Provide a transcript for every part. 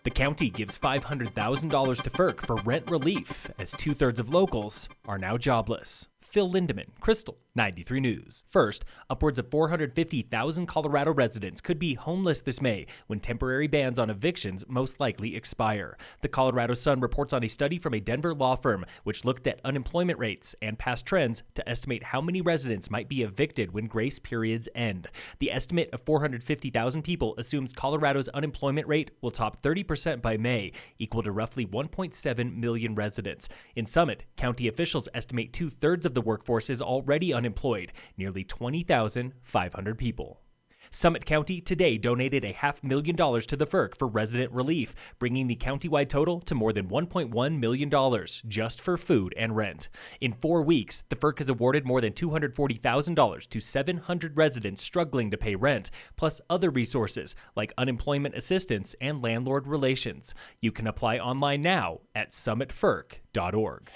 The county gives $500,000 to FIRC for rent relief, as 2/3 of locals are now jobless. Phil Lindemann, Krystal, 93 News. First, upwards of 450,000 Colorado residents could be homeless this May when temporary bans on evictions most likely expire. The Colorado Sun reports on a study from a Denver law firm which looked at unemployment rates and past trends to estimate how many residents might be evicted when grace periods end. The estimate of 450,000 people assumes Colorado's unemployment rate will top 30% by May, equal to roughly 1.7 million residents. In Summit, county officials estimate 2/3 of the workforce is already unemployed, nearly 20,500 people. Summit County today donated $500,000 to the FIRC for resident relief, bringing the countywide total to more than $1.1 million just for food and rent. In 4 weeks, the FIRC has awarded more than $240,000 to 700 residents struggling to pay rent, plus other resources like unemployment assistance and landlord relations. You can apply online now at summitfirc.org.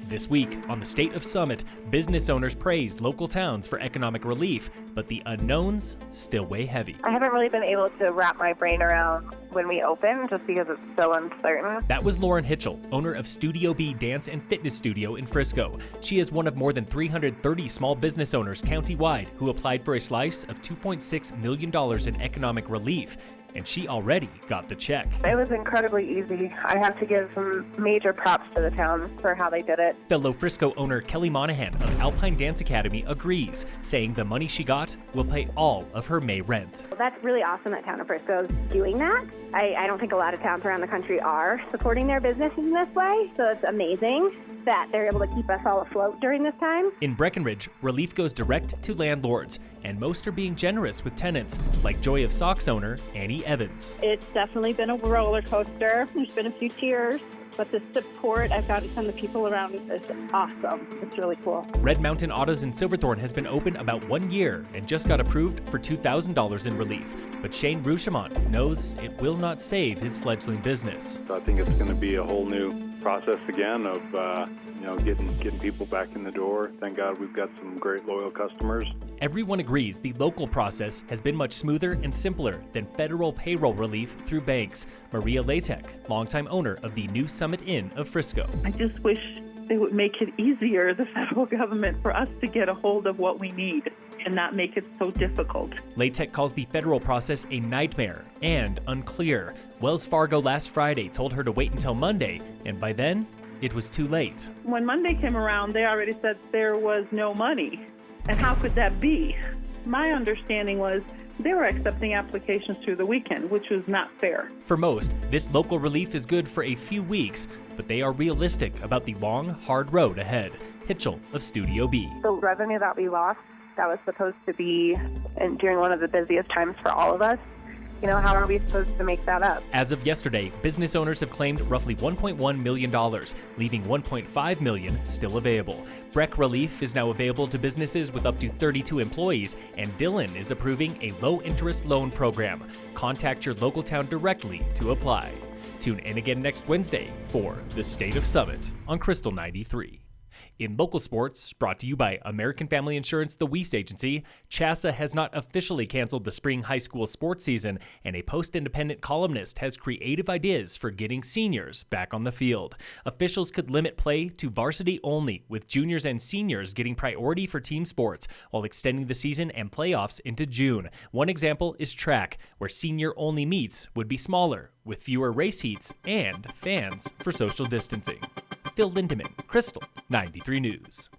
This week, on the State of Summit, business owners praise local towns for economic relief, but the unknowns still weigh heavy. I haven't really been able to wrap my brain around when we open, just because it's so uncertain. That was Lauren Hitchell, owner of Studio B Dance and Fitness Studio in Frisco. She is one of more than 330 small business owners countywide who applied for a slice of $2.6 million in economic relief. And she already got the check. It was incredibly easy. I have to give some major props to the town for how they did it. Fellow Frisco owner Kelly Monahan of Alpine Dance Academy agrees, saying the money she got will pay all of her May rent. That's really awesome that town of Frisco is doing that. I don't think a lot of towns around the country are supporting their businesses in this way, so it's amazing that they're able to keep us all afloat during this time. In Breckenridge, relief goes direct to landlords, and most are being generous with tenants, like Joy of Socks owner Annie Evans. It's definitely been a roller coaster. There's been a few tears, but the support I've gotten from the people around me is awesome. It's really cool. Red Mountain Autos in Silverthorne has been open about 1 year and just got approved for $2,000 in relief. But Shane Rouchamont knows it will not save his fledgling business. So I think it's going to be a whole new process again of getting people back in the door. Thank God we've got some great loyal customers. Everyone agrees the local process has been much smoother and simpler than federal payroll relief through banks. Maria Latek, longtime owner of the New Summit Inn of Frisco. I just wish they would make it easier, the federal government, for us to get a hold of what we need and not make it so difficult. Latek calls the federal process a nightmare and unclear. Wells Fargo last Friday told her to wait until Monday, and by then, it was too late. When Monday came around, they already said there was no money. And how could that be? My understanding was they were accepting applications through the weekend, which was not fair. For most, this local relief is good for a few weeks, but they are realistic about the long, hard road ahead. Hitchell of Studio B. The revenue that we lost, that was supposed to be during one of the busiest times for all of us. How are we supposed to make that up? As of yesterday, business owners have claimed roughly $1.1 million, leaving $1.5 million still available. Breck Relief is now available to businesses with up to 32 employees, and Dillon is approving a low-interest loan program. Contact your local town directly to apply. Tune in again next Wednesday for The State of Summit on Krystal 93. In local sports, brought to you by American Family Insurance, the Weiss Agency, CHSAA has not officially canceled the spring high school sports season, and a post-independent columnist has creative ideas for getting seniors back on the field. Officials could limit play to varsity only, with juniors and seniors getting priority for team sports, while extending the season and playoffs into June. One example is track, where senior-only meets would be smaller, with fewer race heats and fans for social distancing. Phil Lindemann, Krystal, 93 News.